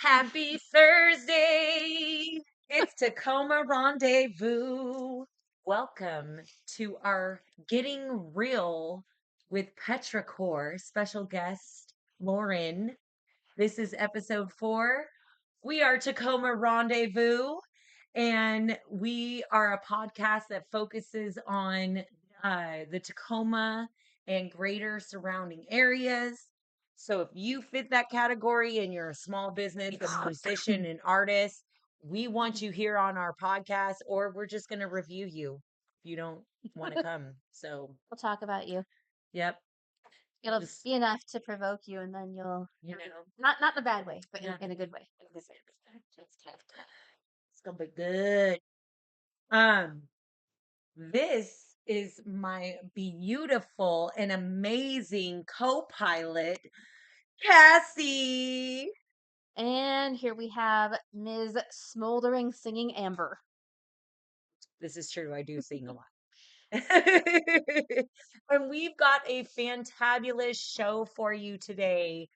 Happy Thursday! It's Tacoma Rendezvous. Welcome to our Getting Real with Pëtrichør special guest, Lauren. This is episode 4. We are Tacoma Rendezvous, and we are a podcast that focuses on the Tacoma and greater surrounding areas. So if you fit that category and you're a small business, a musician, an artist, we want you here on our podcast, or we're just going to review you if you don't want to come. So, We'll talk about you. yep. It'll Just, be enough to provoke you, and then you'll, you know, not in a bad way, but yeah. in a good way. It's gonna be good. This is my beautiful and amazing co-pilot, Cassie. And here we have Ms. Smoldering Singing Amber. This is true. I do sing a lot. And we've got a fantabulous show for you today.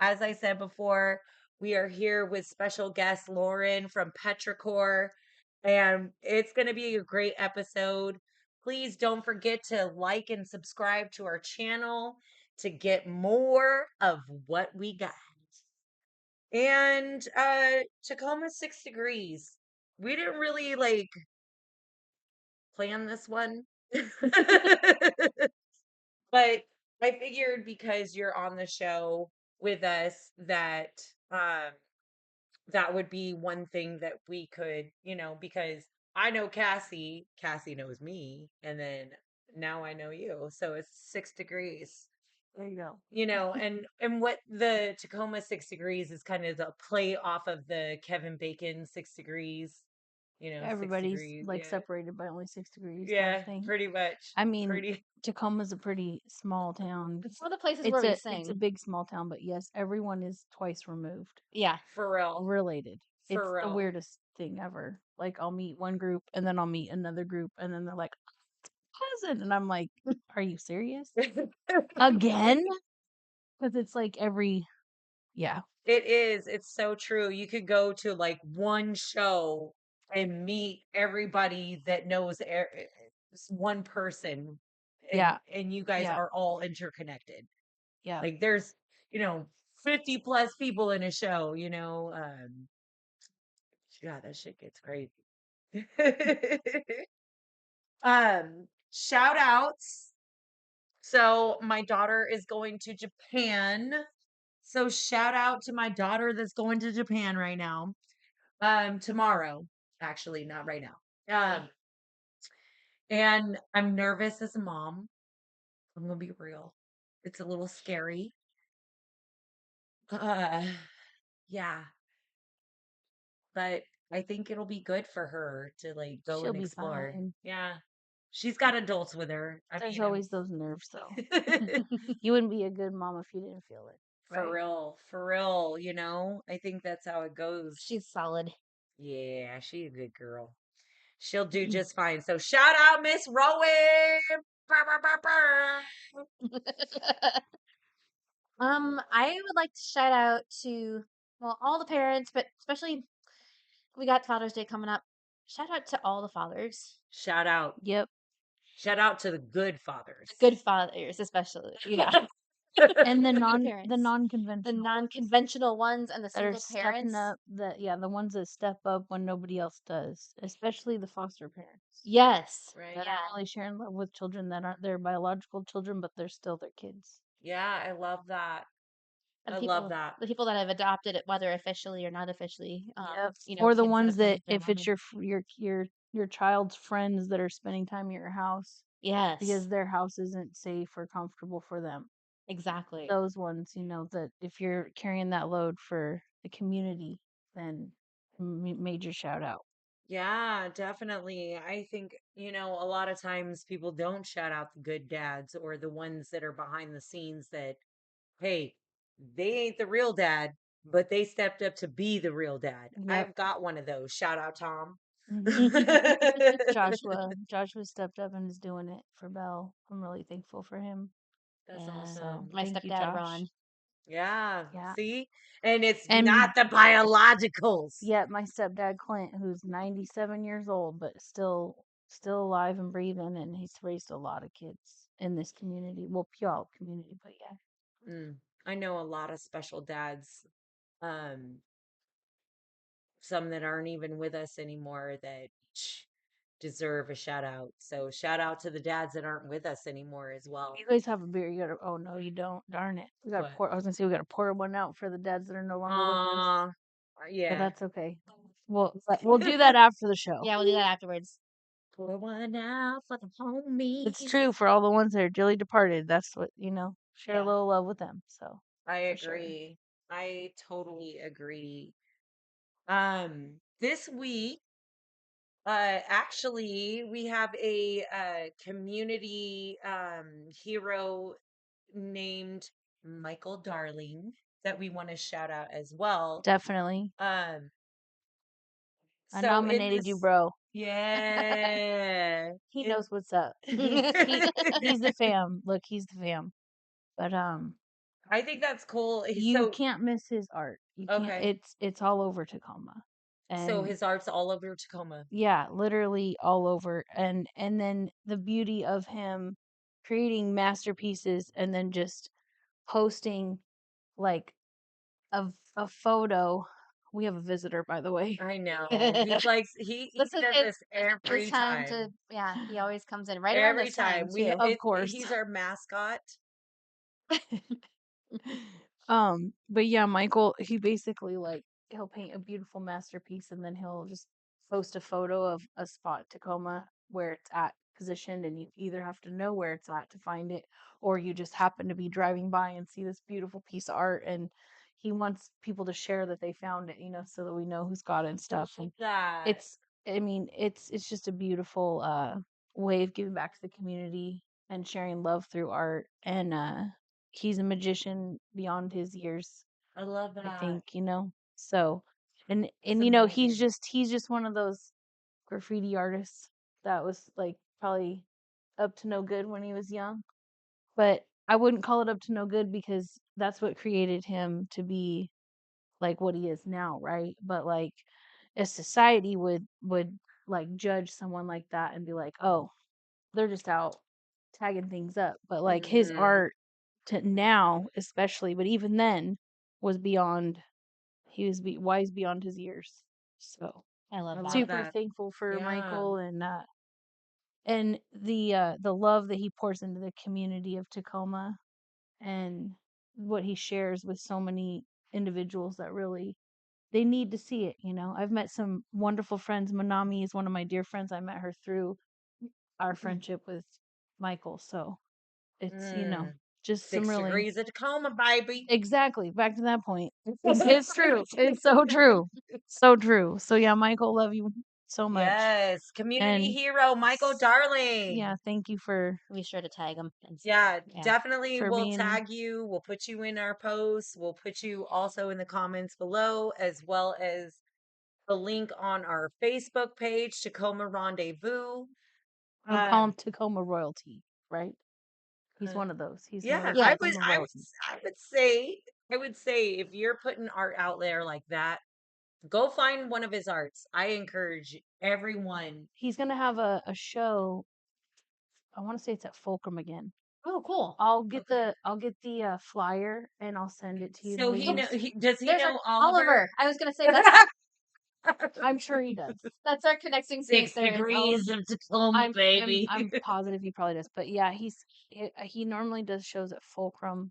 As I said before, we are here with special guest Lauren from Pëtrichør, and it's going to be a great episode. Please don't forget to like and subscribe to our channel to get more of what we got. And Tacoma 6 degrees. We didn't really plan this one. But I figured because you're on the show with us that um that would be one thing that we could, because I know Cassie knows me, and then now I know you. So it's 6 degrees. There you go. And what the Tacoma 6 degrees is kind of the play off of the Kevin Bacon 6 degrees. 6 Everybody's degrees. like Yeah. separated by only 6 degrees. Yeah, Type thing. pretty much. I mean, Tacoma's a pretty small town. It's one of the places where we sing. It's a big small town, but yes, everyone is twice removed. Yeah, for real. Related. For it's real. the weirdest thing ever. Like I'll meet one group and then I'll meet another group and then they're like, cousin, and I'm like, are you serious? Again? Because it's like yeah. It is. It's so true. You could go to like one show and meet everybody that knows one person. Yeah. And you guys Yeah. are all interconnected. Yeah. Like there's, 50 plus people in a show, yeah, that shit gets crazy. Shout outs. So my daughter is going to Japan. So shout out to my daughter that's going to Japan right now. Tomorrow, actually, not right now. And I'm nervous as a mom. I'm gonna be real. It's a little scary. Yeah. But I think it'll be good for her to go She'll and be explore. fine. Yeah. She's got adults with her. There's always those nerves though. You wouldn't be a good mom if you didn't feel it. For real, for real, I think that's how it goes. she's solid. Yeah, she's a good girl. She'll do just fine. So shout out Miss Rowan. I would like to shout out to all the parents, but especially we got Father's Day coming up. Shout out to all the fathers. Shout out. Yep. Shout out to the good fathers. The good fathers, especially. Yeah. And the parents. non-conventional ones and the that are single parents. stepping up, the ones that step up when nobody else does, especially the foster parents. Yes. Right. That are really sharing love with children that aren't their biological children, but they're still their kids. Yeah, I love that. And I love that. The people that have adopted it, whether officially or not officially. Or the kids ones have that, come if from it's your child's friends that are spending time at your house, yes, because their house isn't safe or comfortable for them. Exactly. Those ones, that if you're carrying that load for the community, then major shout out. Yeah, definitely. I think, a lot of times people don't shout out the good dads or the ones that are behind the scenes that, hey, they ain't the real dad, but they stepped up to be the real dad. Yep. I've got one of those. Shout out, Tom. Joshua stepped up and is doing it for Belle. I'm really thankful for him. That's Yeah. awesome. My Thank you, stepdad, Josh. Ron. Yeah. Yeah. See? And it's And not the biologicals. yet my stepdad Clint, who's 97 years old, but still alive and breathing, and he's raised a lot of kids in this community. Well, Puyallup community, but yeah. I know a lot of special dads, um, some that aren't even with us anymore that deserve a shout out. So shout out to the dads that aren't with us anymore as well. You guys have a beer. You gotta. Oh no, you don't. Darn it. We got to But pour. I was gonna say we gotta pour one out for the dads that are no longer with us, but yeah. that's okay. We'll do that after the show. Yeah, we'll do that afterwards. Pour one out for the homies. It's true for all the ones that are dearly departed. That's what share Yeah. a little love with them. So I for sure. agree. I totally agree. This week, actually, we have a community hero named Michael Darling that we want to shout out as well. Definitely. Um, I so in nominated you, this, bro. yeah, He in knows what's up. He's the fam. Look, he's the fam. But I think that's cool. you can't miss his art. You can't. Okay, It's all over Tacoma, so and his art's all over Tacoma. yeah, literally all over. And then the beauty of him creating masterpieces and then just posting like a photo. We have a visitor, by the way. I know. He This is does his this every time to, time. yeah, he always comes in right around Every this time time too. Of course. he's our mascot. But yeah, Michael, he basically like he'll paint a beautiful masterpiece and then he'll just post a photo of a spot Tacoma where it's at positioned, and you either have to know where it's at to find it, or you just happen to be driving by and see this beautiful piece of art, and he wants people to share that they found it, so that we know who's got it and stuff. And That it's I mean, it's just a beautiful way of giving back to the community and sharing love through art. And he's a magician beyond his years, I love I that. think. So It's he's amazing. just one of those graffiti artists that was like probably up to no good when he was young, but I wouldn't call it up to no good because that's what created him to be like what he is now, right? But like a society would like judge someone like that and be like, "Oh, they're just out tagging things up." But like his Hmm. art to now, especially, but even then was beyond. He was wise beyond his years. So I love I that. love super that. thankful for Yeah. Michael and the love that he pours into the community of Tacoma and what he shares with so many individuals that really they need to see it. I've met some wonderful friends. Manami is one of my dear friends. I met her through our friendship with Michael. So it's, Mm. just some Six really degrees of Tacoma, baby. exactly back to that point. It's true. It's so true. So true. So yeah, Michael, love you so much. Yes, community And hero Michael Darling. yeah, thank you for Be sure to tag him. Yeah, Yeah. definitely. We'll being tag you. We'll put you in our posts. We'll put you also in the comments below, as well as the link on our Facebook page, Tacoma Rendezvous. I would call him Um, Tacoma royalty, right? He's uh, one of those. He's one of yeah, those Yes. Tacoma royalty. I would say if you're putting art out there like that, go find one of his arts. I encourage everyone. He's gonna have a show. I want to say it's at Fulcrum again. Oh, cool. I'll get the flyer and I'll send it to you, So ladies. does he There's our know Oliver? Oliver. I was gonna say that's I'm sure he does. that's our connecting point 6 there. degrees of Tacoma, baby. I'm positive he probably does. But yeah, he normally does shows at Fulcrum.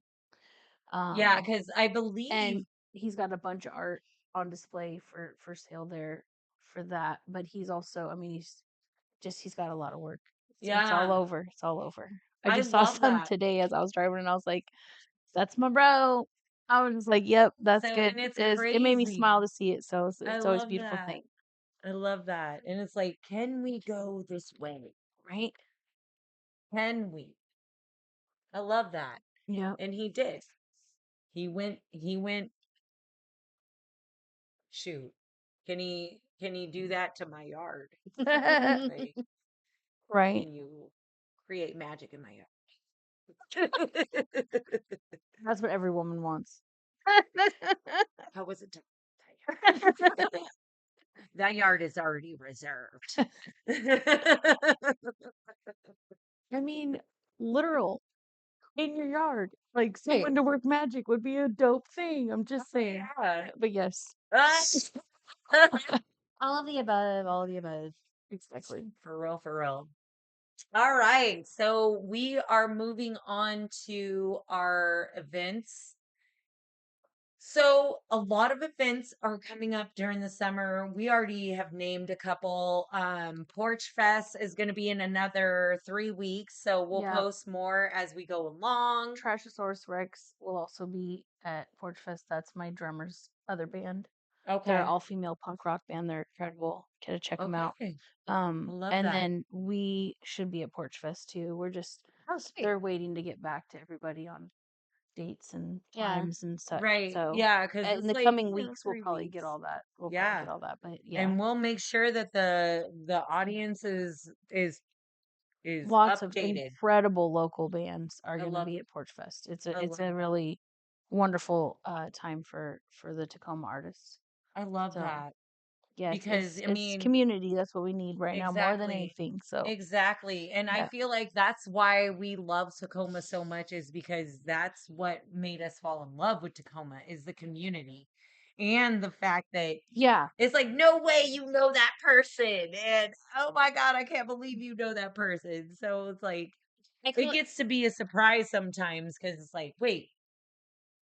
Yeah, Um, because I believe and he's got a bunch of art on display for sale there for that. But he's also, I mean, he's got a lot of work. It's all yeah, over. It's all over. I I just saw love some that. today as I was driving, and I was like, "That's my bro." I was just like, "Yep, So, that's good." and it's It made me crazy. smile to see it. So I it's always a love beautiful that. thing, I love that. And it's like, can we go this way? right? Can we? I love that. Yep. And he did. He went, shoot. Can he do that to my yard? Like, Right. can you create magic in my yard? That's what every woman wants. How was it done? That yard is already reserved. I mean, literal in your yard. Like Right. someone to work magic would be a dope thing. I'm just saying. Yeah. But yes, All of the above, all of the above. exactly. For real, for real. All right. So we are moving on to our events. So a lot of events are coming up during the summer. We already have named a couple. Porch Fest is going to be in another 3 weeks. So we'll Yeah. post more as we go along. Trashosaurus Rex will also be at Porch Fest. That's my drummer's other band. They're Okay. an all-female punk rock band. They're incredible. Gotta check them out. Okay. I love And that. then we should be at Porch Fest too. We're just Oh, sweet. they're waiting to get back to everybody on dates and Yeah. times and such. Right. So Yeah. Because in it's the like, coming weeks we'll 3 probably get weeks. all that. We'll Yeah. probably get all that. But yeah. And we'll make sure that the audience is Lots of updated. incredible local bands are I going to love be at Porch Fest. It's I love a really wonderful time for the Tacoma artists. I love So that. yes, Because I it's mean, community. That's what we need right now more than exactly. anything. So Exactly. And I yeah, feel like that's why we love Tacoma so much is because that's what made us fall in love with Tacoma is the community and the fact that yeah, it's like no way you know that person and oh my god, I can't believe you know that person. So it's like I it cl- gets to be a surprise sometimes cuz it's like, wait,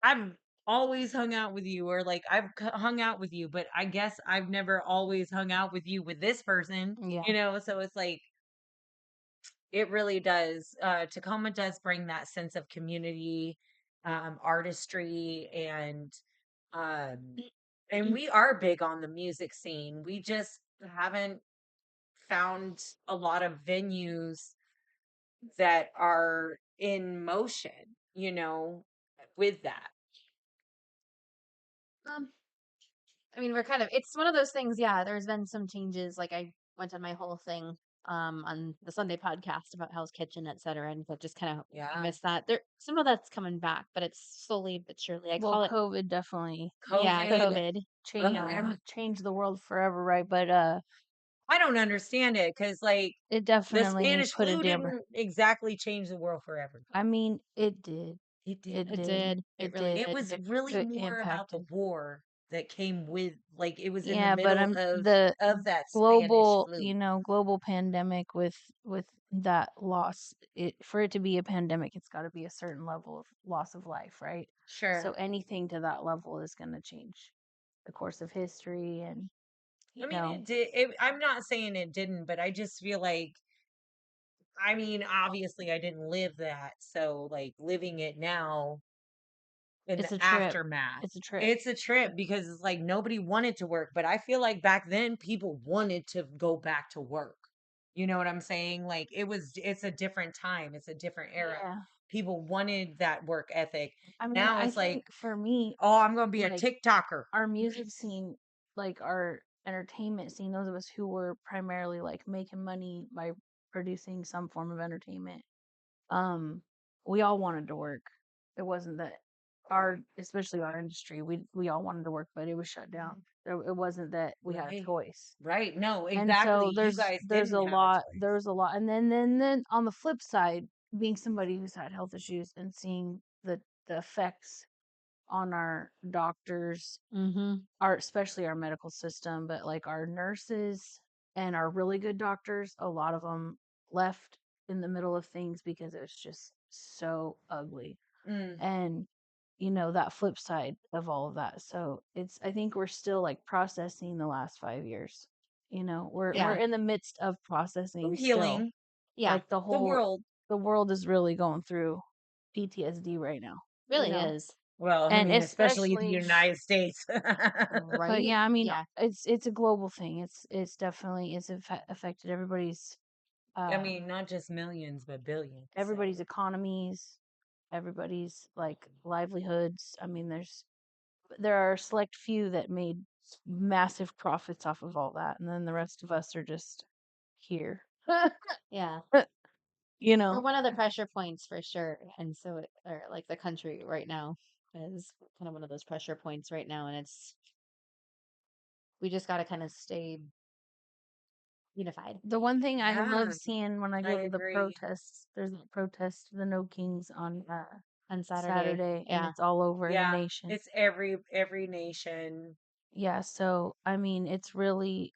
I've always hung out with you or like hung out with you, but I guess I've never always hung out with you with this person, yeah. so it's like it really does. Tacoma does bring that sense of community, artistry, um, and we are big on the music scene. We just haven't found a lot of venues that are in motion, with that. um, I mean, we're kind of, it's one of those things, yeah, there's been some changes. Like I went on my whole thing on the Sunday podcast about Hell's Kitchen, etc. And but just kind of Yeah. missed that. There some of that's coming back, but it's slowly but surely. I Well, call it COVID definitely yeah, COVID. COVID. changed the world forever, right? But I don't understand it because, like, it the definitely Spanish put a flu damper. didn't exactly change the world for everybody. I mean, it did. It did. It It did. did. It It really did. It was did. really It more about the impacted. war that came with, like, it was in the Yeah, but middle I'm of the that Spanish global, flu. global pandemic with that loss. It for it to be a pandemic, it's got to be a certain level of loss of life, right? Sure. So anything to that level is going to change the course of history, and I you mean, know, it did. I'm not saying it didn't, but I just feel like, I mean, obviously, I didn't live that. So, like, living it now in the it's a trip. aftermath. It's a trip. It's a trip because it's like nobody wanted to work, but I feel like back then people wanted to go back to work. You know what I'm saying? Like it's a different time, it's a different era. Yeah. People wanted that work ethic. I mean, Now I it's like, think for me, oh, I'm going to be a like TikToker. our music scene, like our entertainment scene, those of us who were primarily like making money by producing some form of entertainment, um, we all wanted to work. It wasn't that especially our industry, we all wanted to work, but it was shut down. It wasn't that we had a Right. choice. Right. No, And so exactly. You guys there's a didn't have a lot choice. there's a lot, and then on the flip side, being somebody who's had health issues and seeing the effects on our doctors, Mm-hmm. our especially our medical system, but like our nurses and our really good doctors, a lot of them left in the middle of things because it was just so ugly. Mm, And that flip side of all of that. So it's I think we're still like processing the last 5 years. We're Yeah. in the midst of we're processing still. healing Yeah. Like the world. the world is really going through PTSD right now. Really is. Well, I And mean, especially the especially United States. but Right? yeah, I mean, Yeah. it's a global thing. It's definitely it's affected I uh mean, not just millions, but billions. So. everybody's economies, everybody's like livelihoods. I mean, there are a select few that made massive profits off of all that, and then the rest of us are just here. Yeah. you We're know. one of the pressure points for sure. And so, or like the country right now is kind of one of those pressure points right now. And we just got to kind of stay unified The one thing I Yeah, love seeing when I I go to the agree. protests, there's a protest, the No Kings on on Saturday. Saturday, and Yeah. it's all over the Yeah, nation. it's every nation. Yeah, so I mean, it's really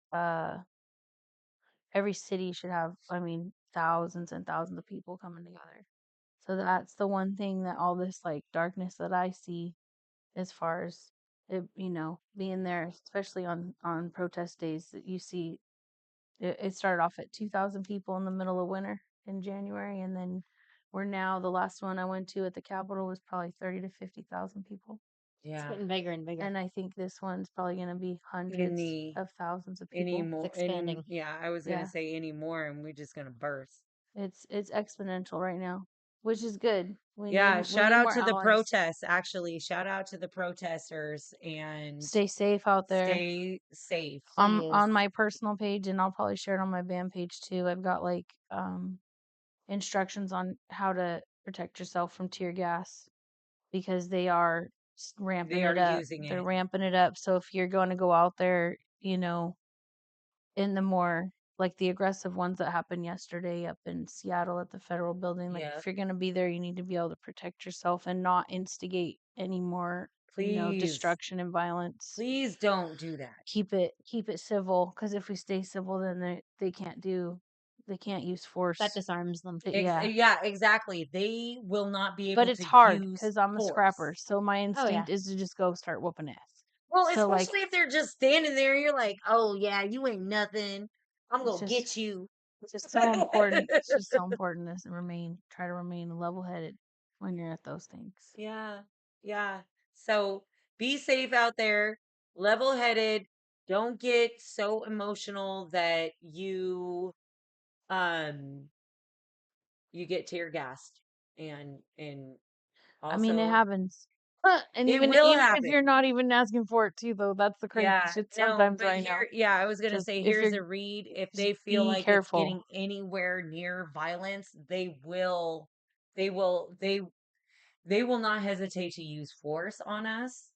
every city should have, I mean, thousands and thousands of people coming together. So that's the one thing that all this like darkness that I see as far as it, being there, especially on protest days that you see it started off at 2,000 people in the middle of winter in January, and then we're now the last one I went to at the Capitol was probably 30 to 50,000 people. It's Yeah. getting bigger and bigger. And I think this one's probably going to be In hundreds the of thousands of any people. more expanding. yeah, I was gonna Yeah, say any more and we're just gonna burst. it's exponential right now, which is good. Yeah, We shout need out more to the allies. protests, actually. Shout out to the protesters and Stay safe out there. stay safe. On Please. my personal page, and I'll probably share it on my band page too. I've got like instructions on how to protect yourself from tear gas because they are ramping They are it up. using They're it. ramping it up. So if you're going to go out there, in the more like the aggressive ones that happened yesterday up in Seattle at the federal building, like Yeah. if you're going to be there, you need to be able to protect yourself and not instigate any more, Please. destruction and violence. Please don't do that. Keep it civil, because if we stay civil, then they can't use force. That disarms them. Yeah. Yeah, exactly. They will not be But able it's to hard use because I'm a force. scrapper, so my Oh, yeah. instinct is to just go start whooping ass. Well, So, like, especially if they're just standing there, you're like, oh yeah, you ain't nothing. I'm It's gonna just- get you. it's just so important. It's just so important to try to remain level-headed when you're at those things. Yeah, yeah. So be safe out there, level headed. Don't get so emotional that you get tear gassed and I mean, it also happens. And it even will if happen. you're not even asking for it too, though, that's the crazy Yeah, shit no, sometimes but right now. here, yeah, I was gonna Just say if here's you're a read. If just they feel be like it's careful. getting anywhere near violence, they will, they will not hesitate to use force on us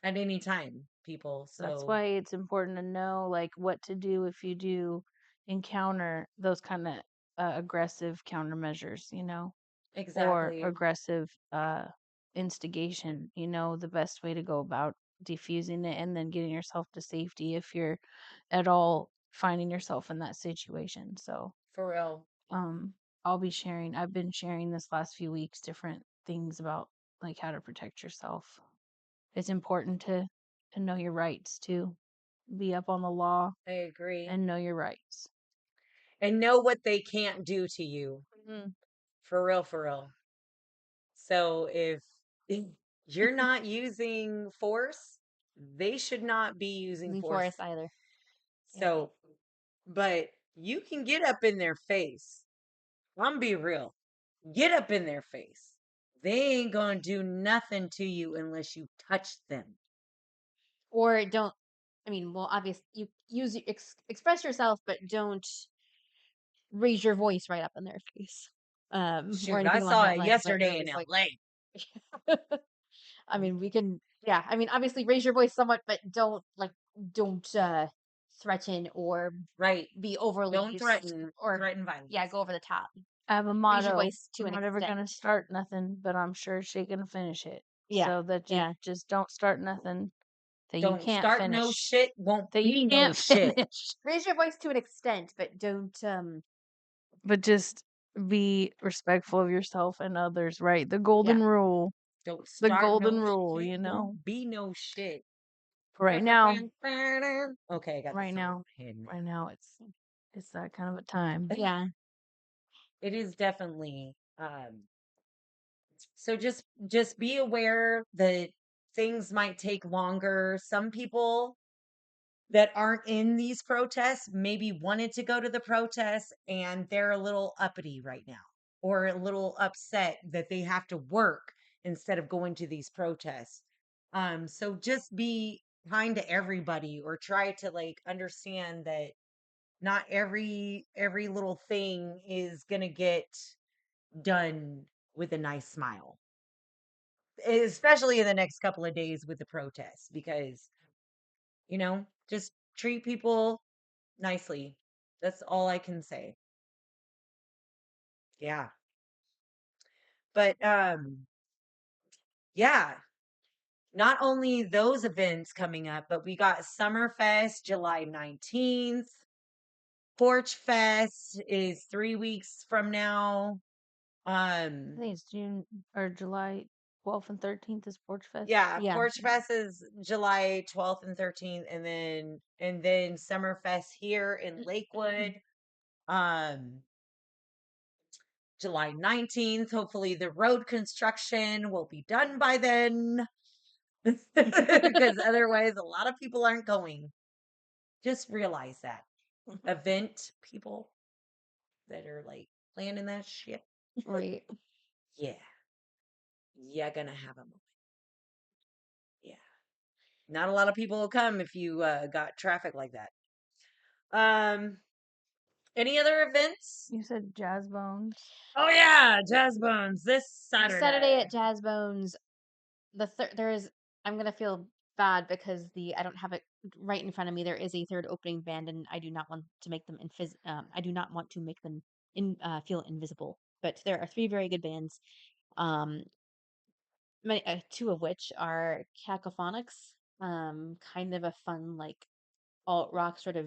at any time, people. That's So why it's important to know like what to do if you do encounter those kind of aggressive countermeasures, or exactly. aggressive instigation, the best way to go about defusing it and then getting yourself to safety if you're at all finding yourself in that situation. So, For real. I've been sharing this last few weeks different things about like how to protect yourself. It's important to know your rights too. Be up on the law I agree. and know your rights. And know what they can't do to you. Mhm. For real, for real. So if you're not using force, they should not be using Using force. force either. So, but you can get up in their face. I'm be real. Get up in their face. They ain't gonna do nothing to you unless you touch them. Or don't. I mean, well, obviously, you express yourself, but don't raise your voice right up in their face, or Shoot, I anything along saw that it line. But yesterday no, in just like, LA. I mean, we can. Yeah, I mean, obviously, raise your voice somewhat, but don't threaten or Right. be overly Don't threaten or threaten violence. yeah, go over the top. I have a Raise your motto. voice to I'm an not ever gonna extent. start nothing, but I'm sure she gonna finish it. Yeah, So that yeah. just don't start nothing that you Don't can't start finish. no shit, won't That be you no can't shit. finish. Raise your voice to an extent, but don't But just be respectful of yourself and others, right? The golden rule. Don't The start golden no rule, shit, won't be no shit. Right now, Okay, I got right the now, song in my head. right now it's that kind of a time. yeah. It is definitely so just be aware that things might take longer. Some people that aren't in these protests maybe wanted to go to the protests and they're a little uppity right now or a little upset that they have to work instead of going to these protests. So just be kind to everybody or try to like understand that not every little thing is going to get done with a nice smile, especially in the next couple of days with the protests, because just treat people nicely. That's all I can say. Yeah. But yeah, not only those events coming up, but we got Summerfest July 19th. Porch Fest is 3 weeks from now. I think it's June or July 12th and 13th is Porch Fest. Yeah, Yeah. Porch Fest is July 12th and 13th, and then Summerfest here in Lakewood, July 19th. Hopefully the road construction will be done by then. Because otherwise a lot of people aren't going. Just realize that. Event people that are like planning that shit. Right. Yeah. You're gonna have a moment. Yeah. Not a lot of people will come if you got traffic like that. Any other events? You said Jazz Bones. Oh yeah, Jazz Bones this Saturday. Saturday at Jazz Bones. There is. I'm gonna feel bad because I don't have it right in front of me. There is a third opening band, and I do not want to make them I do not want to make them feel invisible. But there are three very good bands. Um, two of which are Cacophonics. Kind of a fun like alt rock sort of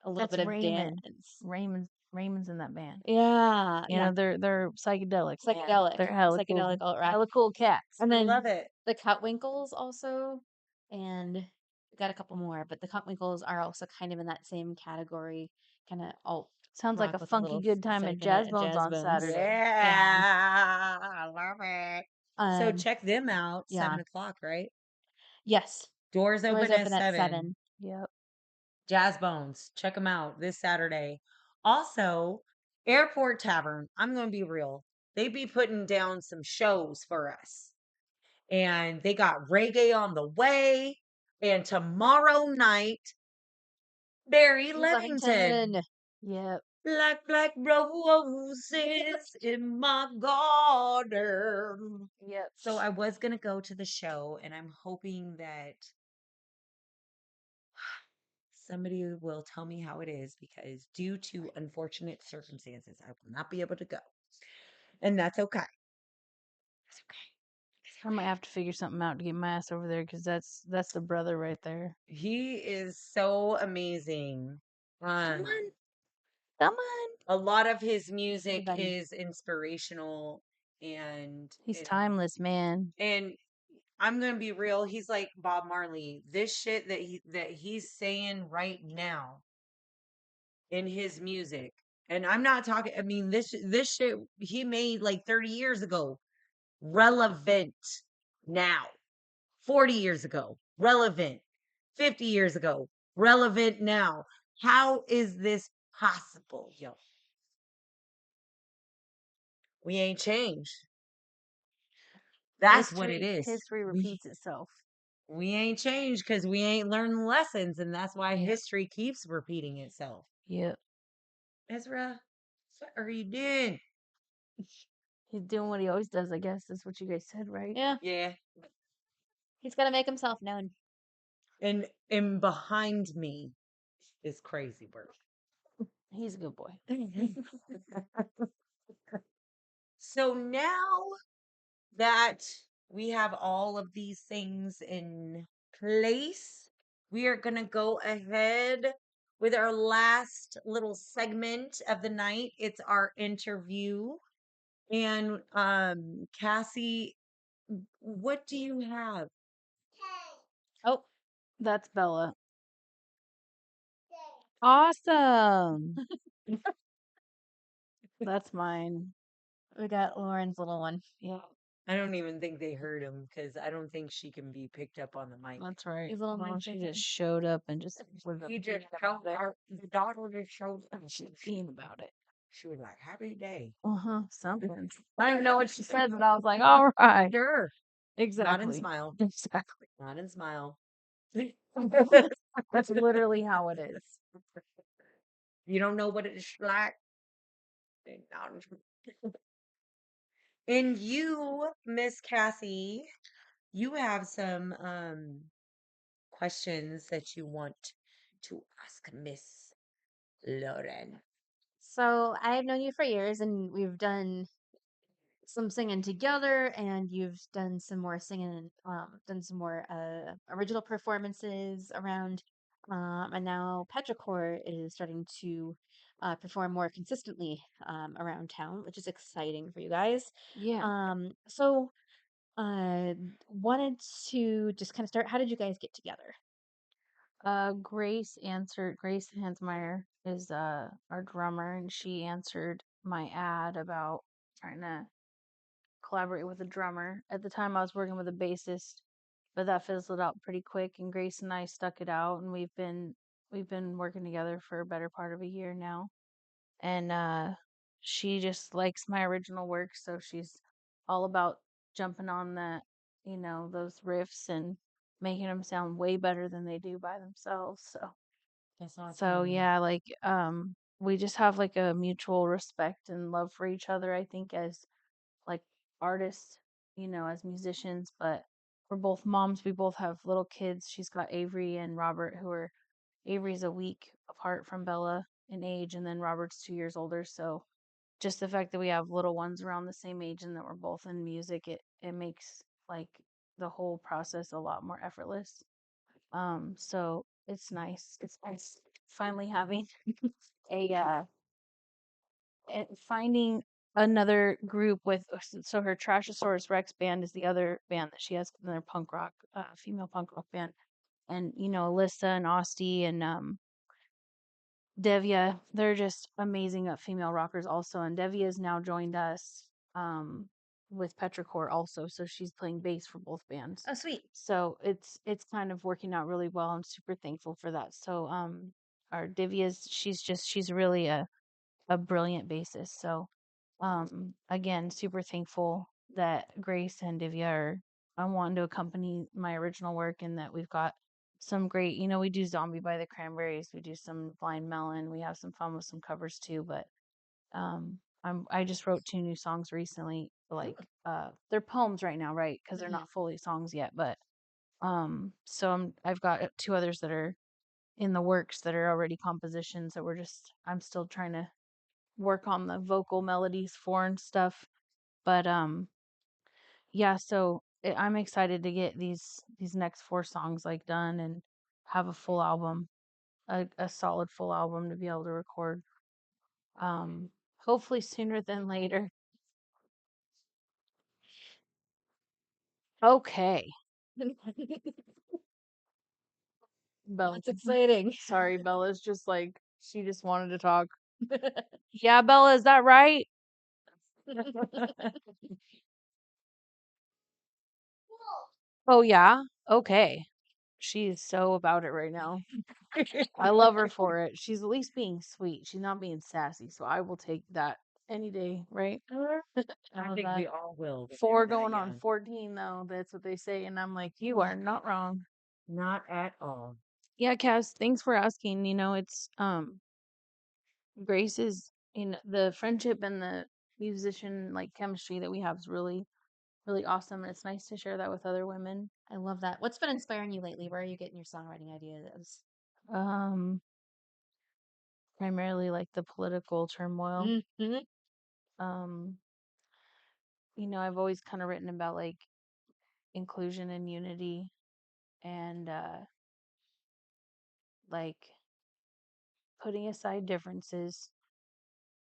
a little That's bit of Raymond. dance. Raymond's in that band. Yeah, You know, they're psychedelic. psychedelic, They're hella psychedelic cool. alt rock. Hella cool cats. And then Love it. the Cutwinkles also, and we got a couple more, but the Cutwinkles are also kind of in that same category, kind of alt Sounds like rock a with funky good time at Jazz Bones on Saturday. Yeah, I love it. So Um, check them out. yeah. 7:00, right? Yes, Doors doors open at open at 7. 7. Yep. Jazz Bones. Check them out this Saturday. Also, Airport Tavern. I'm going to be real. They be putting down some shows for us. And they got reggae on the way. And tomorrow night, Barry Levington. Yep. Black roses in my garden. Yep. So I was going to go to the show, and I'm hoping that somebody will tell me how it is, because due to unfortunate circumstances, I will not be able to go. And that's okay. That's okay. I might have to figure something out to get my ass over there because that's the brother right there. He is so amazing. Come on. A lot of his music Even- is inspirational, and He's timeless, man. and I'm gonna be real. He's like Bob Marley. This shit that he's saying right now in his music, and I'm not talking. I mean, this shit he made like 30 years ago, relevant now. 40 years ago, relevant. 50 years ago, relevant now. How is this possible, yo? We ain't changed. That's what it is. History repeats itself. We ain't changed because we ain't learned the lessons, and that's why history keeps repeating itself. Yep. Ezra, what are you doing? He's doing what he always does, I guess. That's what you guys said, right? Yeah, Yeah. he's gonna make himself known. And behind me is Crazy Bird. He's a good boy. So now that we have all of these things in place, we are going to go ahead with our last little segment of the night. It's our interview. And Cassie, what do you have? Oh, That's Bella. Awesome. That's mine. we got Lauren's little one. Yeah, I don't even think they heard him, because I don't think she can be picked up on the mic. that's right. His little Well, mic she chicken. just showed up and just was He just showed up. The daughter just showed up. being about it. She was like, "Happy day." Something. I don't even know what she said, but I was like, all right. Sure. Exactly. Not in smile. Exactly. Not in smile. That's literally how it is. You don't know what it's like. And you, Miss Cassie, you have some questions that you want to ask Miss Lauren. So I've known you for years, and we've done some singing together, and you've done some more singing, done some more original performances around, and now Petrichor is starting to perform more consistently around town, which is exciting for you guys. Yeah. So uh, wanted to just kind of start. How did you guys get together? Grace Hansmeyer is our drummer, and she answered my ad about trying to collaborate with a drummer. At the time I was working with a bassist, but that fizzled out pretty quick, and Grace and I stuck it out, and we've been working together for a better part of a year now. And she just likes my original work, so she's all about jumping on those riffs and making them sound way better than they do by themselves. That's So awesome. yeah, like we just have like a mutual respect and love for each other, I think, as like artists, as musicians, but we're both moms. We both have little kids. She's got Avery and Robert, Avery's a week apart from Bella in age, and then Robert's 2 years older. So just the fact that we have little ones around the same age and that we're both in music, it makes like the whole process a lot more effortless. So it's nice. It's nice finally having a and finding another group with so her Trashosaurus Rex band is the other band that she has, another punk rock female punk rock band. And Alyssa and Ostie and Devia, they're just amazing female rockers also. And Devia has now joined us um, with Petrichor also, so she's playing bass for both bands. Oh, sweet. So it's kind of working out really well. I'm super thankful for that. So our Devia's she's really a brilliant bassist. So again, super thankful that Grace and Divya are wanting to accompany my original work, and that we've got some great, we do Zombie by the Cranberries, we do some Blind Melon, we have some fun with some covers too. But I just wrote 2 new songs recently, like they're poems right now, right? Because they're not fully songs yet. But so I've got 2 others that are in the works that are already compositions that I'm still trying to work on the vocal melodies for and stuff. But yeah, so I'm excited to get these next 4 songs like done and have a full album, a solid full album to be able to record. Hopefully sooner than later. Okay. Bella. That's exciting. Sorry, Bella's just like she just wanted to talk. Yeah, Bella, is that right? Oh yeah? Okay. She's so about it right now. I love her for it. She's at least being sweet. She's not being sassy, so I will take that any day, right? I think we all will. when Four they're that going on young. 14 though. That's what they say, and I'm like, you are not wrong. Not at all. Yeah, Cass, thanks for asking. It's Grace is in the friendship and the musician like chemistry that we have is really really awesome, and it's nice to share that with other women. I love that. What's been inspiring you lately? Where are you getting your songwriting ideas? Um Primarily like the political turmoil. Mm-hmm. Um I've always kind of written about like inclusion and unity, and like putting aside differences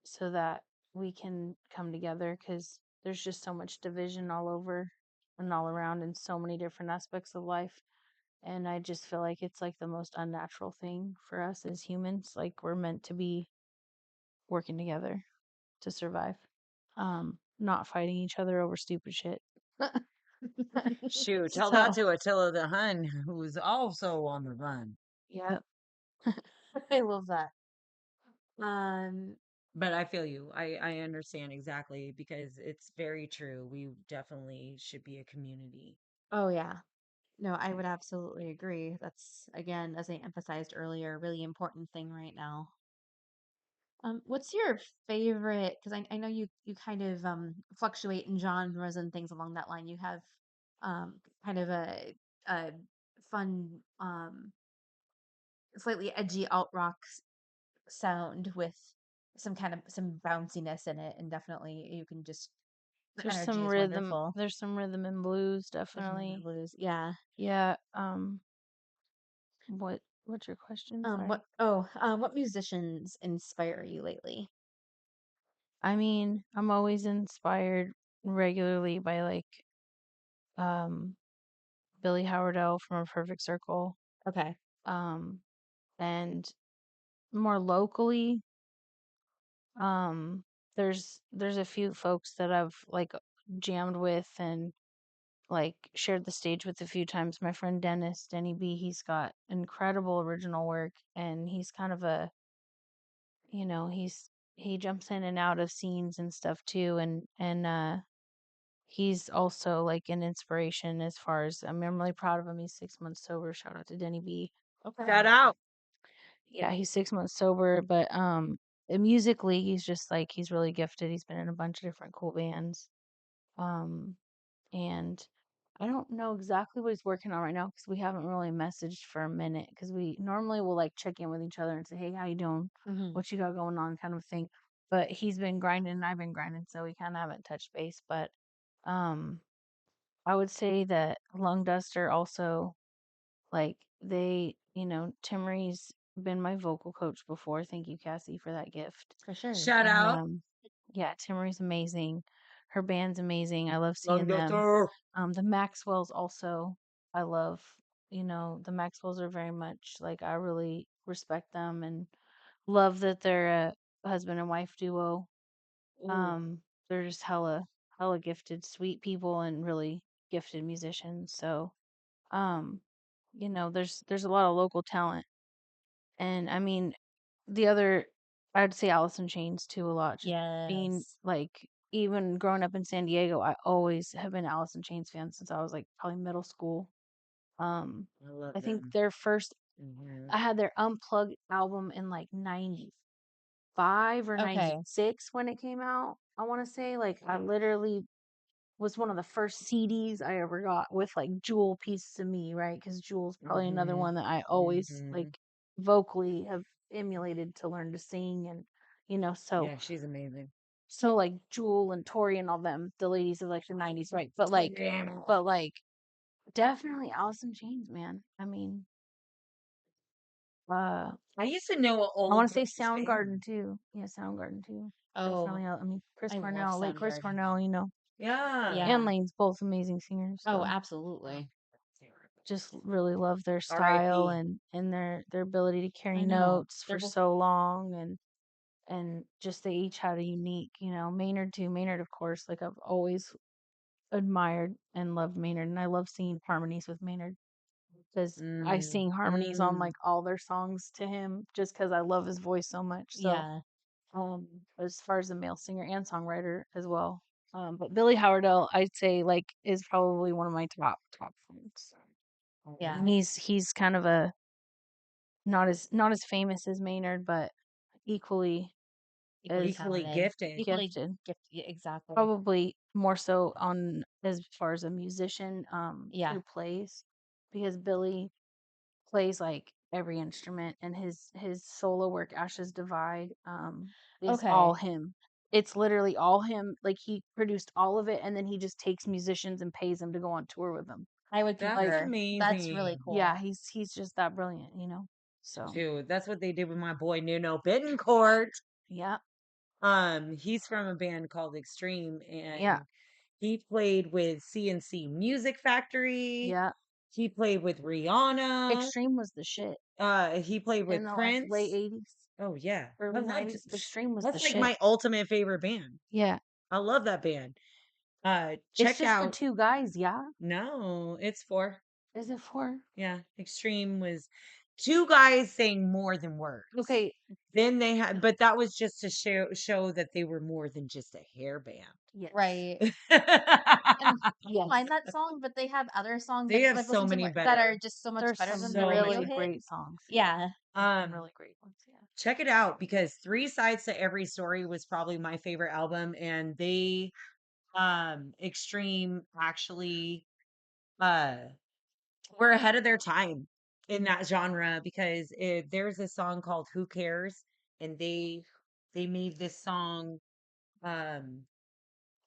so that we can come together, because there's just so much division all over and all around in so many different aspects of life. And I just feel like it's like the most unnatural thing for us as humans. Like we're meant to be working together to survive, not fighting each other over stupid shit. Shoot, tell that So to Attila the Hun, who's also on the run. yeah. I love that. Um, But I feel you. I understand exactly because it's very true. We definitely should be a community. oh yeah. No, I would absolutely agree. That's again, as I emphasized earlier, a really important thing right now. What's your favorite? Because I know you kind of fluctuate in genres and things along that line. You have kind of a fun, slightly edgy alt rock sound with some bounciness in it, and definitely you can just the There's energy some is rhythm. wonderful. There's some rhythm and blues, There's some rhythm and definitely. blues. Yeah. Yeah. What's your question? Sorry. What musicians inspire you lately? I mean, I'm always inspired regularly by like um Billy Howardell from A Perfect Circle. Okay. Um and more locally, um there's a few folks that I've like jammed with and like shared the stage with a few times. My friend Denny B, he's got incredible original work, and he's kind of a, he jumps in and out of scenes and stuff too, and he's also like an inspiration as far as I'm really proud of him. He's 6 months sober. Shout out to Denny B. Okay. Shout out. Yeah, he's 6 months sober, but musically he's just like he's really gifted. He's been in a bunch of different cool bands. Um and I don't know exactly what he's working on right now because we haven't really messaged for a minute because we normally will like check in with each other and say, "Hey, how you doing? Hmm. What you got going on?" kind of thing. But he's been grinding and I've been grinding, so we kind of haven't touched base. But um, I would say that Lung Duster also, like, Timmery's been my vocal coach before. Thank you, Cassie, for that gift. For sure. Shout And out. yeah, Timmery's amazing. Her band's amazing. I love Long seeing them. Duster. The Maxwells also, I love. The Maxwells are very much like I really respect them and love that they're a husband and wife duo. Ooh. They're just hella gifted, sweet people and really gifted musicians. So, um, there's a lot of local talent. And I mean, the other, I'd say Alice in Chains too a lot. Just being Yes. like, even growing up in San Diego, I always have been Alice in Chains fan since I was like probably middle school. Um, I love I think them. their first, Mhm. I had their Unplugged album in like 95 or Okay. 96 when it came out. I want to say, like, I literally was one of the first CDs I ever got with like Jewel Pieces of Me, right? Because Jewel's probably another Mhm. one that I always like Mhm. vocally have emulated to learn to sing, and so Yeah, she's amazing. like Jewel and Tori and all them, the ladies of like the 90s, right? But like definitely Alice in Chains, man. I mean, uh I used to know an I old want to say girls Soundgarden band. too. Yeah, Soundgarden too. Oh, Definitely. I mean, Chris I love Cornell, late Chris Soundgarden. Cornell, Yeah. and Yeah. Lane's both amazing singers. Oh, So absolutely. just really love their style R.I.P. and their ability to carry I know. notes They're for both. so long, and just they each had a unique, Maynard too. Maynard, of course, like I've always admired and loved Maynard, and I love singing harmonies with Maynard because I Mm. sing harmonies on Mm. like all their songs to him just because I love his voice so much. So Yeah. um as far as a male singer and songwriter as well. But Billy Howardell, I'd say like is probably one of my top friends. Yeah. And he's kind of a not as famous as Maynard, but equally Equally as Equally talented. gifted. Equally gifted. gifted. Yeah, exactly. Probably more so on as far as a musician Yeah. who plays, because Billy plays like every instrument, and his solo work Ashes Divide is all Okay. him. It's literally all him. Like he produced all of it, and then he just takes musicians and pays them to go on tour with him. I would That's Like, concur. That's really amazing. cool. yeah, he's just that brilliant. So Dude, that's what they did with my boy Nuno Bittencourt. yeah, He's from a band called Extreme, yeah, and he played with CNC Music Factory. yeah. He played with Rihanna. Extreme was the shit He played in with the like late Prince. 80s, Oh yeah, I early loved. 90s. Extreme was the That's like shit. my ultimate favorite band. Yeah, I love that band. it's Check just the out. two guys. Yeah, No, it's four. is it four? Yeah, Extreme was. two guys saying more than words. Okay. Then they had, but that was just to show that they were more than just a hair band. Yes. Right. And I don't mind that song, but they have other songs They like have I've so listened to many more, that better. are just so much There's better than the so so radio many hit. great songs. Yeah. Some really great ones. Yeah. Check it out because Three Sides to Every Story was probably my favorite album, and they Extreme actually were ahead of their time in that genre because there's a song called Who Cares, and they made this song um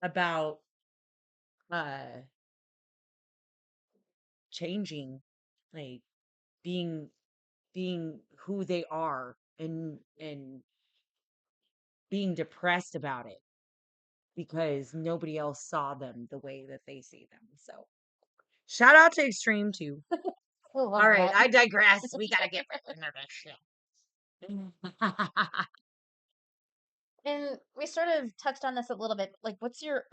about uh changing, like being who they are, and being depressed about it because nobody else saw them the way that they see them. So shout out to Extreme too. I love All right, that. I digress. We gotta get back into this shit. And we sort of touched on this a little bit. Like, what's your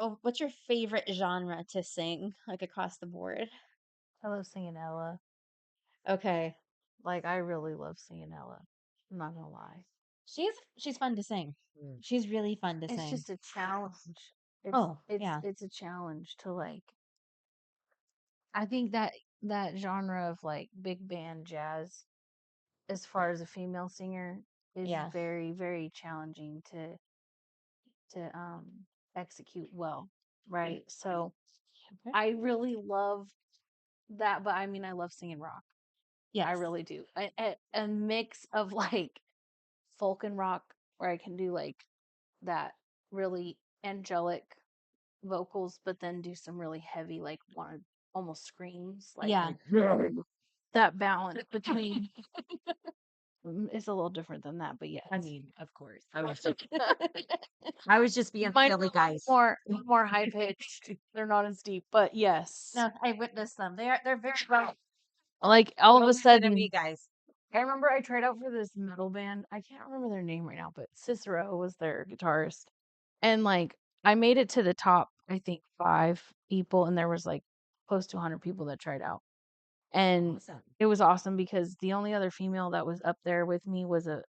favorite genre to sing, like across the board? I love singing Ella. Okay, Like, I really love singing Ella. I'm not gonna lie. she's fun to sing. Mm. She's really fun to It's sing. just a challenge. Oh, yeah. It's a challenge to like. I think that that genre of like big band jazz, as far as a female singer, is Yeah. very, very challenging to execute well, right? So Okay. I really love that, but I mean, I love singing rock. Yes. I really do. A mix of like folk and rock, where I can do like that really angelic vocals, but then do some really heavy, like want to almost screams, like Yeah. that balance between. It's a little different than that, but yes. I mean, of course. I was just being Mine silly, guys. more high pitched. They're not as deep, but yes. No, I witnessed them. They're very well. Like all of Don't a listen to sudden, me, guys. I remember I tried out for this metal band. I can't remember their name right now, but Cicero was their guitarist. And like I made it to the top, I think 5 people, and there was like close to 100 people that tried out. And Awesome. it was awesome because the only other female that was up there with me was a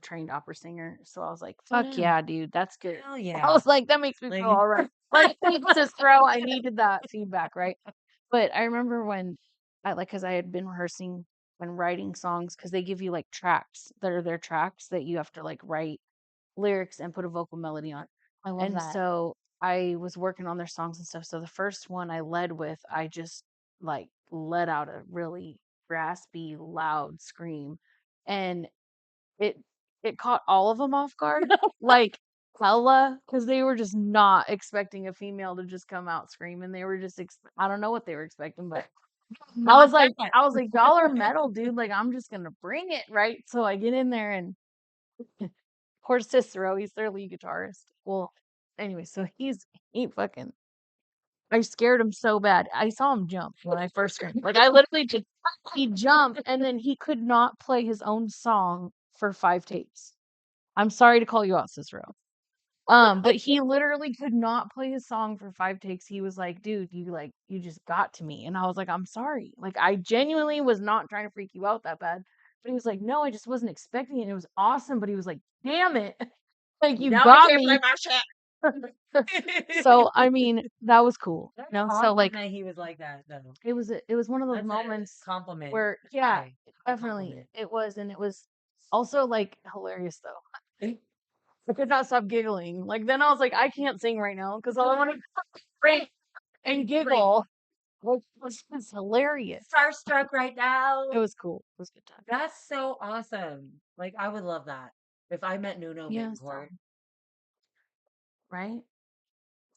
trained opera singer. So I was like, Oh, fuck no. yeah, dude, that's good. Hell I yeah. was like, that makes me Like- feel all right. Like thanks, Cicero. I needed that feedback, right? But I remember when because I had been rehearsing and writing songs, because they give you like tracks that are their tracks that you have to like write lyrics and put a vocal melody on. I love And that. so I was working on their songs and stuff. So the first one I led with, I just like let out a really raspy, loud scream, and it it caught all of them off guard, like hella, because they were just not expecting a female to just come out screaming. They were just I don't know what they were expecting, but I was like, y'all are metal, dude. Like, I'm just gonna bring it, right? So I get in there, and poor Cicero, he's their lead guitarist. Well, anyway, so he fucking. I scared him so bad. I saw him jump when I first heard him. Like, I literally just he jumped, and then he could not play his own song for 5 takes. I'm sorry to call you out, Cicero. But he literally could not play his song for 5 takes. He was like, dude, you just got to me. And I was like, I'm sorry. Like, I genuinely was not trying to freak you out that bad. But he was like, no, I just wasn't expecting it. It was awesome. But he was like, damn it. Like, you Now got I can't me. play my shit. So, I mean, that was cool. That's So awesome like, that he was like that, though. it was one of those That's moments a compliment. where, yeah, Hi. definitely Compliment. it was. And it was also like hilarious though. I could not stop giggling. Like then I was like, I can't sing right now because all I want to break and giggle was hilarious. Starstruck right now. It was cool. It was a good time. That's so awesome. Like, I would love that if I met Nuno Yeah, Betancourt. Right?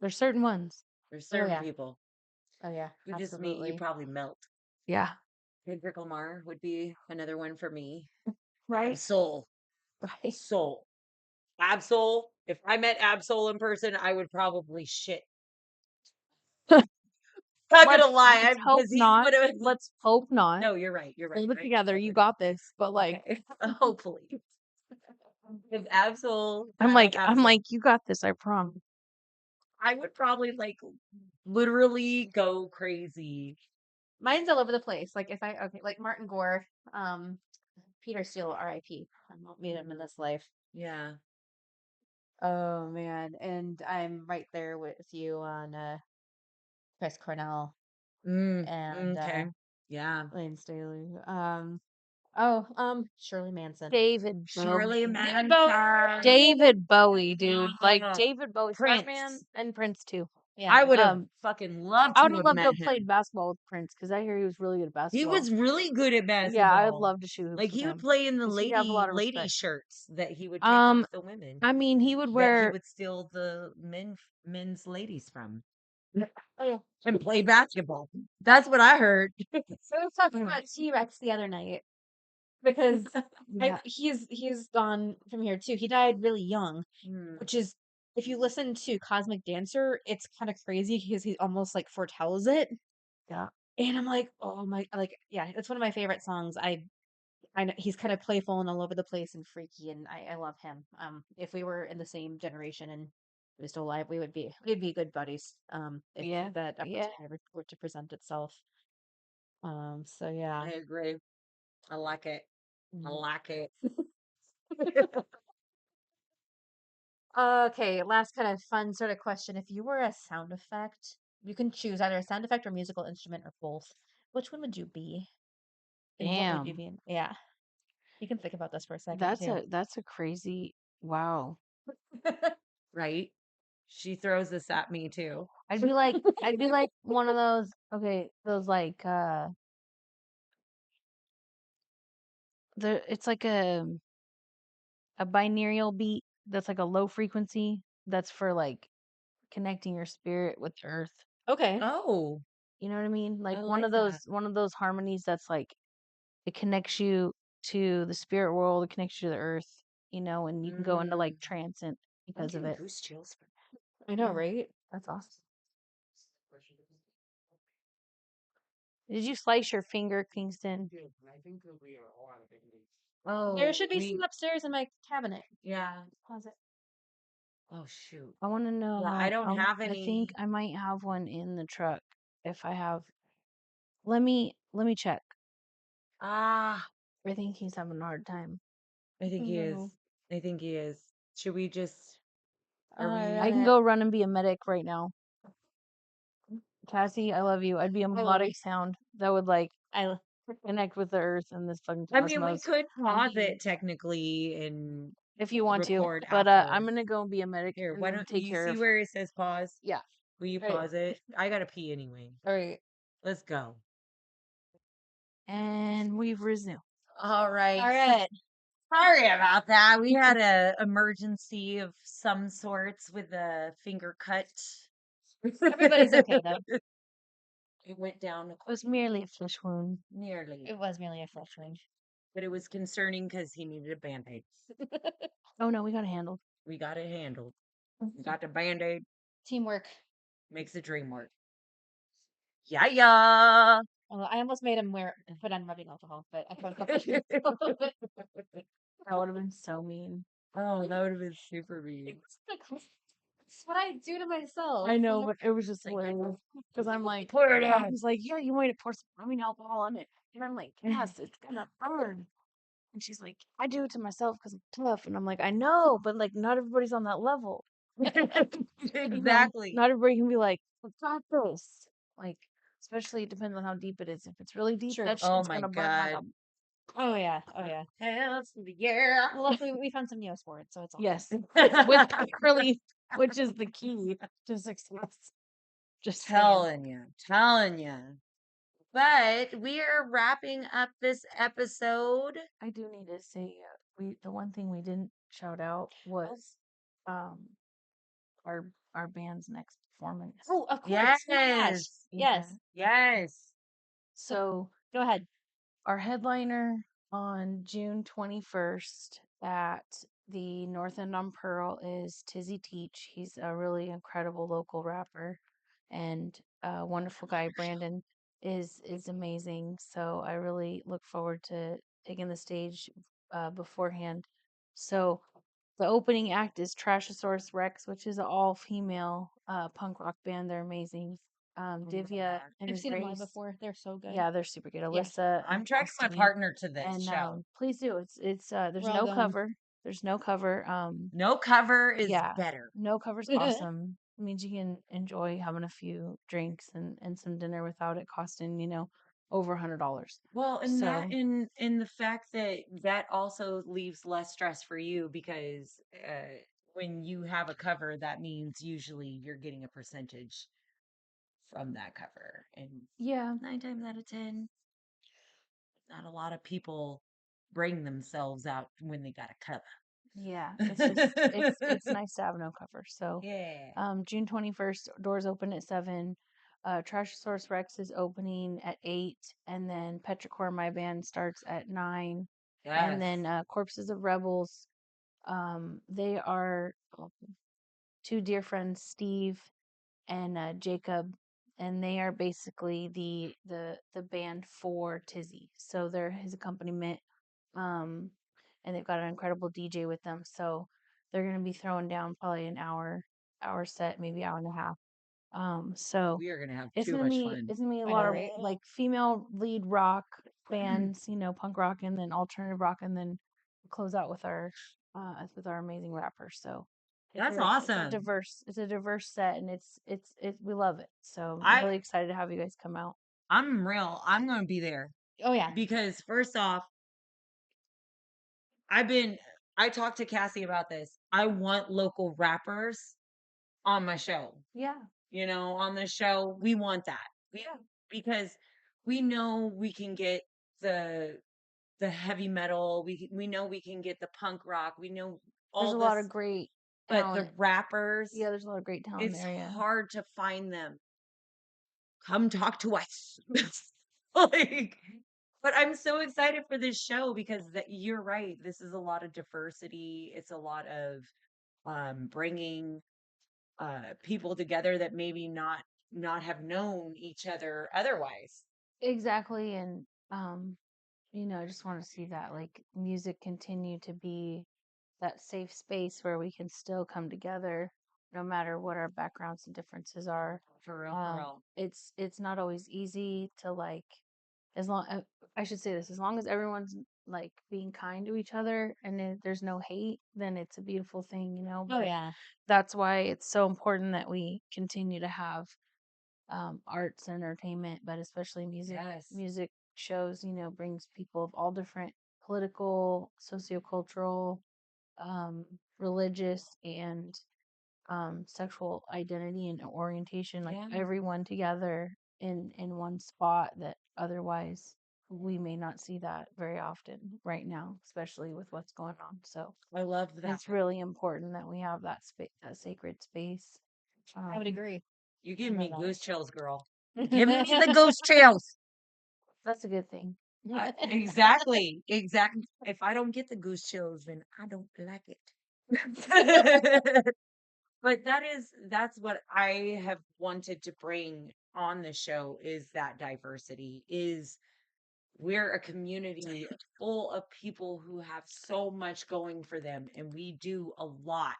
There's certain ones. There's certain yeah. people Oh yeah, you just meet, you absolutely. probably melt. Yeah. Kendrick Lamar would be another one for me. Right. Soul. Right. Soul. Absol. If I met Absol in person, I would probably shit. Not gonna lie, Let's hope because he's not. one of Let's hope not. No, you're right. You're right. Hold it right? together. You got this. But like, Okay. Hopefully. If Absol, I'm Absol, like, you got this. I promise. I would probably like literally go crazy. Mine's all over the place. Like if like Martin Gore, Peter Steele, R.I.P. I won't meet him in this life. Yeah. Oh man, and I'm right there with you on Chris Cornell and Okay. Yeah. Lane Staley. Shirley Manson. David Shirley Bowie. Manson. David Bowie, dude. Like Uh, David Bowie, Prince. frontman, and Prince too. Yeah. I would have fucking loved I to would have have loved to met have played him. basketball with Prince because I hear he was really good at He basketball. was really good at Yeah, I'd basketball. love to shoot hoops Like with he would him. play in the 'cause he'd have a lot of lady respect. shirts that he would take off the women. I mean, he would That he wear. would steal the men's ladies from Oh, and play basketball. That's what I heard. so we were talking about T-Rex the other night because Yeah. he's gone from here too. He died really young, Hmm. which is if you listen to Cosmic Dancer, it's kind of crazy because he almost like foretells it. Yeah. And I'm like, oh my, like, yeah, it's one of my favorite songs. I know he's kind of playful and all over the place and freaky, and I love him. If we were in the same generation and he was still alive, we'd be good buddies. If Yeah. that Yeah. opportunity were to present itself. So yeah. I agree. I like it. I Mm. like it. Okay, last kind of fun sort of question. If you were a sound effect, you can choose either a sound effect or musical instrument or both. Which one would you be? And what would you Damn. be in? Yeah, you can think about this for a second too. That's a crazy. Wow. Right? She throws this at me too. I'd be like one of those. Okay, those like it's like a binaural beat that's like a low frequency that's for like connecting your spirit with the earth. Okay. Oh, You know what I mean? I Like like that. one of those harmonies that's like it connects you to the spirit world, it connects you to the earth, and you can go into like Mm. trance I'm because of getting it. goose chills. I know, Yeah, right? that's awesome. Did you slice your finger, Kingston? Oh, There should be some upstairs in my cabinet. yeah. Closet. Oh shoot. I want to Yeah, I know. don't have I any. think I might have one in the truck. If I have, let me check. Ah, I think he's having a hard time. I think he is. No. I think he is. Should we just? Are we? I can go run and be a medic right now. Cassie, I love you. I'd be a love you. melodic sound that would like connect with the earth and this fucking I mean, we cosmos. could pause it technically and If you want to, record but after. I'm gonna go and be a medic Here, and why then don't take you care see of. where it says pause? Yeah. Will you Right. pause it? I gotta pee anyway. All right. Let's go. And we've resumed. All right. All right. Sorry about that. We had a emergency of some sorts with a finger cut. Everybody's okay though. It went down It was merely a flesh wound. nearly, It was merely a flesh wound. but it was concerning because he needed a band-aid. Oh no, we got it handled. We got it handled. We got the band-aid. Teamwork. Makes the dream work. Yeah, yeah. Although I almost made him put on rubbing alcohol, but I felt That would have been so mean. Oh, that would have been super mean. It's what I do to myself. I know, but it was just hilarious because I'm like, Pour it out. he's like, yeah, you want me to pour some rubbing alcohol on it, and I'm like, yes, it's gonna burn. And she's like, I do it to myself because I'm tough, and I'm like, I know, but like, not everybody's on that level. Exactly. Not everybody can be like, I got this. Like, especially it depends on how deep it is. If it's really deep, True. that Oh shit's my gonna burn like a. God. Oh yeah. Oh yeah. Hells to the yeah. Well, luckily we found some Neosporin, so it's all Yes, good. with relief, which is the key to success. Just saying. Telling you. But we are wrapping up this episode. I do need to say, the one thing we didn't shout out was, um, our band's next performance. Oh, of course. Yes. Oh my gosh. Yes. Yes. So Go ahead. our headliner on June 21st at the North End on Pearl is Tizzy Teach. He's a really incredible local rapper and a wonderful guy. Brandon is amazing. So I really look forward to taking the stage beforehand. So the opening act is Trashosaurus Rex, which is an all female punk rock band. They're amazing. Divya and I've seen them live Grace. before. They're so good. Yeah, they're super good. Yeah. Alyssa I'm and tracking my Christine. partner to this And show. please do. It's there's We're all no going. cover. There's no cover. No cover is Yeah, better. no cover's awesome. It means you can enjoy having a few drinks and some dinner without it costing, over $100. Well, and So that in the fact that that also leaves less stress for you because when you have a cover, that means usually you're getting a percentage from that cover. And yeah, 9 times out of 10, not a lot of people bring themselves out when they got a cover. yeah, it's just it's nice to have no cover. So Yeah. June 21st, doors open at 7. Trash Source Rex is opening at 8, and then Petrichor My Band starts at 9, and Yes. then Corpses of Rebels. They are two dear friends, Steve and Jacob, and they are basically the band for Tizzy. So they're his accompaniment, um, and they've got an incredible DJ with them. So they're gonna be throwing down probably an hour set, maybe hour and a half. So We are going to have too much fun. it's gonna be a I lot know, of right? like female lead rock bands, punk rock and then alternative rock, and then close out with our amazing rappers. So That's it's awesome. a diverse set, and it's we love it. So I'm I really excited to have you guys come out. I'm real. I'm going to be there Oh yeah. because first off, I talked to Cassie about this. I want local rappers on my show. Yeah, On the show, we want that. yeah. Because we know we can get the the heavy metal, we know we can get the punk rock, we know There's all a lot this, of great but talent. the rappers, Yeah, there's a lot of great talent in it's the area. hard to find them. Come talk to us. like but I'm so excited for this show because you're right. This is a lot of diversity. It's a lot of bringing people together that maybe not have known each other otherwise. Exactly, and I just want to see that like music continue to be that safe space where we can still come together no matter what our backgrounds and differences are. For real, for real. It's not always easy to like as long I should say this, as long as everyone's like being kind to each other and there's no hate, then it's a beautiful thing. Oh But yeah. that's why it's so important that we continue to have arts and entertainment, but especially music. Yes. Music shows, brings people of all different political, sociocultural, religious, and sexual identity and orientation, like Yeah. everyone together in one spot that otherwise we may not see that very often right now, especially with what's going on. So I love that. it's really important that we have that space, that sacred space. I would agree. You give I me love that. goose chills, girl. Give me the goose chills. That's a good thing. Exactly. Exactly. If I don't get the goose chills, then I don't like it. But that's what I have wanted to bring on the show is that diversity is we're a community full of people who have so much going for them and we do a lot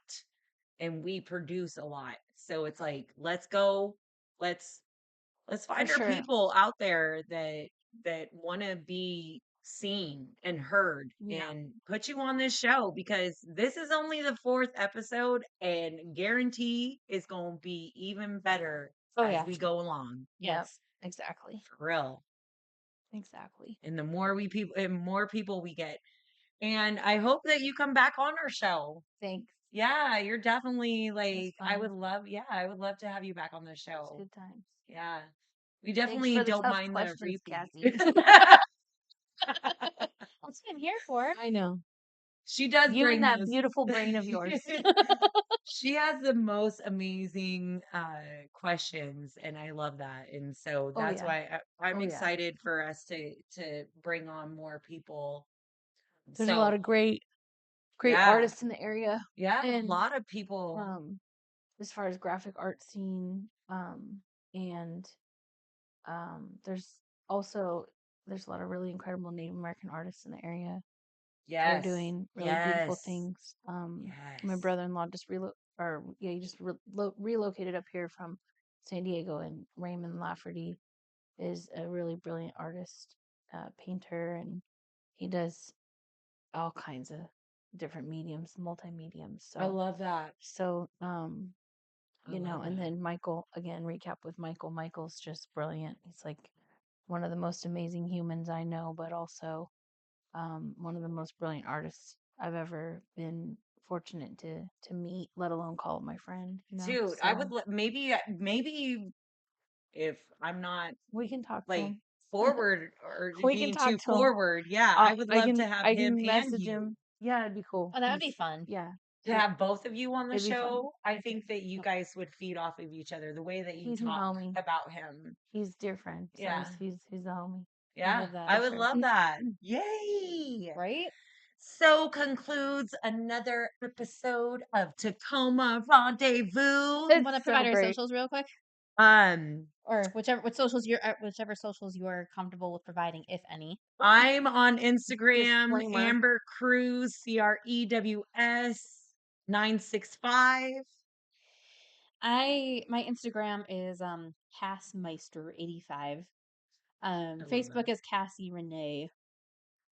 and we produce a lot. So it's like, let's go, let's find our sure. people out there that want to be seen and heard Yeah. and put you on this show because this is only the fourth episode and guarantee it's going to be even better Oh as yeah. we go along. Yep. Yes. Exactly. For real. Exactly. And the more people we get. And I hope that you come back on our show. Thanks. Yeah, you're definitely It's I would fun. love, yeah, I would love to have you back on the It's show. good times. Yeah. We Thanks definitely for the don't tough mind the questions, repeat. Cassie. That's what I'm here for. I know. She does You bring and that those. beautiful brain of yours. She has the most amazing questions, and I love that. And so Oh that's yeah. why I'm Oh yeah. excited for us to bring on more people. There's a lot So of great yeah, artists in the area. yeah, a And lot of people. as far as graphic art scene, and there's also there's a lot of really incredible Native American artists in the area that are Yes, doing really beautiful yes, things. My yes. brother-in-law just he just relocated up here from San Diego, and Raymond Lafferty is a really brilliant artist, painter, and he does all kinds of different mediums, multi-mediums. I So, love that. you know, love and that. then Michael, again, recap with Michael. Michael's just brilliant. He's like one of the most amazing humans I know, but also one of the most brilliant artists I've ever been fortunate to meet, let alone call my friend. You know, Dude, I would so maybe if I'm not we can talk to like him. forward or We can being talk too to him. forward, yeah, I would love to have I him can and message you him. Yeah, it'd be cool. Oh, that would be fun. Yeah, to have both of you on the it'd be fun. show. I think that you guys would feed off of each other. The way that you He's my talk homie. about him. He's dear friend, so Yeah. he's a homie. I Yeah. love that. I For would sure. love that. Yay. Right? So concludes another episode of Tacoma Rendezvous. You It's want to so provide our great. socials real quick, Um, or whichever socials you are comfortable with providing, if any. I'm on Instagram, Disclaimer. Amber Cruz, CREWS 965. My Instagram is Cassmeister85. love Facebook that. is Cassie Renee.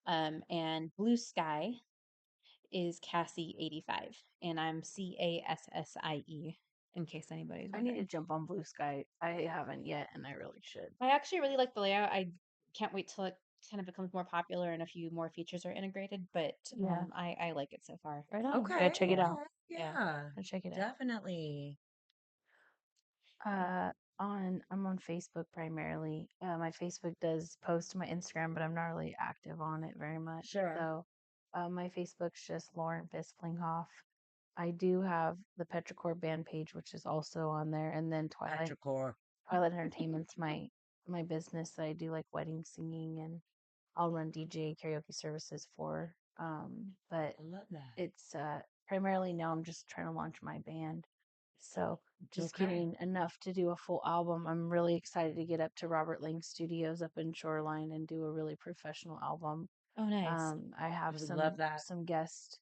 And Blue Sky is Cassie85, and I'm CASSIE. In case anybody's I need to wondering. jump on Blue Sky. I haven't yet, and I really should. I actually really like the layout. I can't wait till it kind of becomes more popular and a few more features are integrated, but Yeah. I like it so far. Right on. Okay. Gotta check it out. Yeah. Gotta check it out. Definitely. I'm on Facebook primarily. My Facebook does post to my Instagram, but I'm not really active on it very much. Sure. So, my Facebook's just Lauren Bisplinghoff. I do have the Petrichor band page, which is also on there, and then Petrichor. Twilight Entertainment's my business that I do like wedding singing, and I'll run DJ karaoke services for. But I love that. it's primarily now I'm just trying to launch my band. So just Okay. getting enough to do a full album. I'm really excited to get up to Robert Lang Studios up in Shoreline and do a really professional album. Oh, nice. I have I would love that. some guest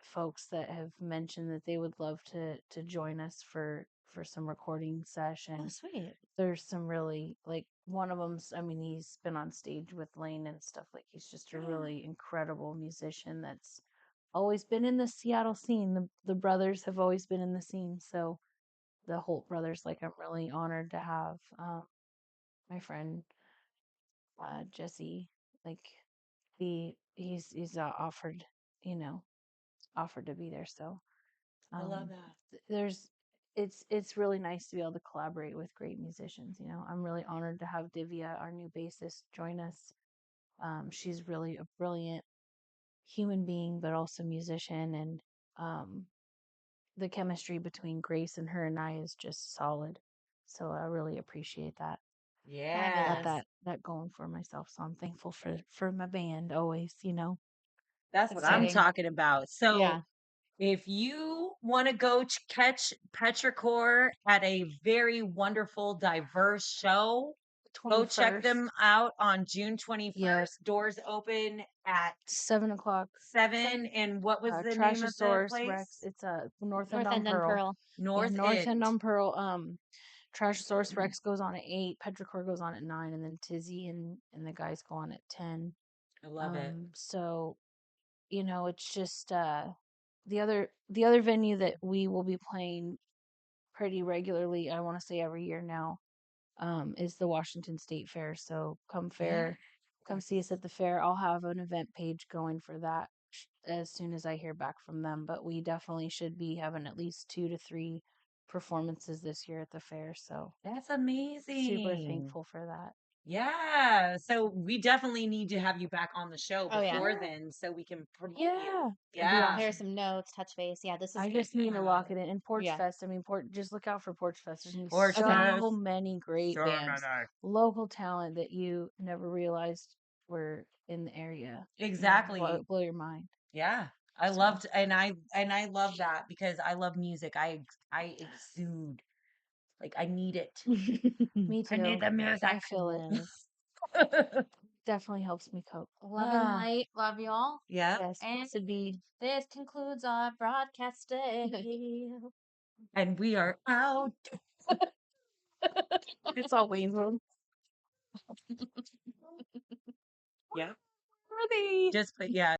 folks that have mentioned that they would love to join us for some recording Oh, session. sweet. There's some really like one of them's, I mean, he's been on stage with Lane and stuff. Like he's just a really incredible musician that's always been in the Seattle scene. The brothers have always been in the scene. So the Holt brothers, like I'm really honored to have my friend Jesse, like he's offered, you know, offered to be there. So I love um, that. there's it's really nice to be able to collaborate with great musicians. You know, I'm really honored to have Divya, our new bassist, join us. She's really a brilliant human being, but also musician, and the chemistry between Grace and her and I is just solid. So I really appreciate that. Yes. That going for myself. So I'm thankful for my band always. You know. That's what I'm Exciting. talking about. So Yeah. if you want to go catch Petrichor at a very wonderful, diverse show, go check 21st. them out on June 21st. Yes. Doors open at 7 o'clock. 7. And what was the name of the Trashosaurus place? Rex. It's North North End on End and Pearl. Pearl. North North End. End on Pearl. Trashosaurus Rex goes on at 8. Petrichor goes on at 9, and then Tizzy and the guys go on at 10. I love it. So, you know, it's just the other venue that we will be playing pretty regularly. I want to say every year now. Is the Washington State Fair. So come see us at the fair. I'll have an event page going for that as soon as I hear back from them. But we definitely should be having at least 2 to 3 performances this year at the fair. So That's amazing. super thankful for that. Yeah. So we definitely need to have you back on the show Oh, yeah. before then so we can promote Yeah. you. It'd be Yeah. Compare some notes, touch base. Yeah, this is I good. just need to lock it in. And Porch Yeah. Fest, I mean, just look out for Porch Fest. There's gonna be Porch so Fest. many great So bands, many. local talent that you never realized were in the area. Exactly. Blow your mind. Yeah. I So. loved and I love that because I love music. I exude. Like I need it. Me too. I need the music. I feel it. Definitely helps me cope. Love and light. Love y'all. Yeah. Yes, And this would be. this concludes our broadcast day. And we are out. It's all Wayne's World. Yeah. Are they? Just put, yeah.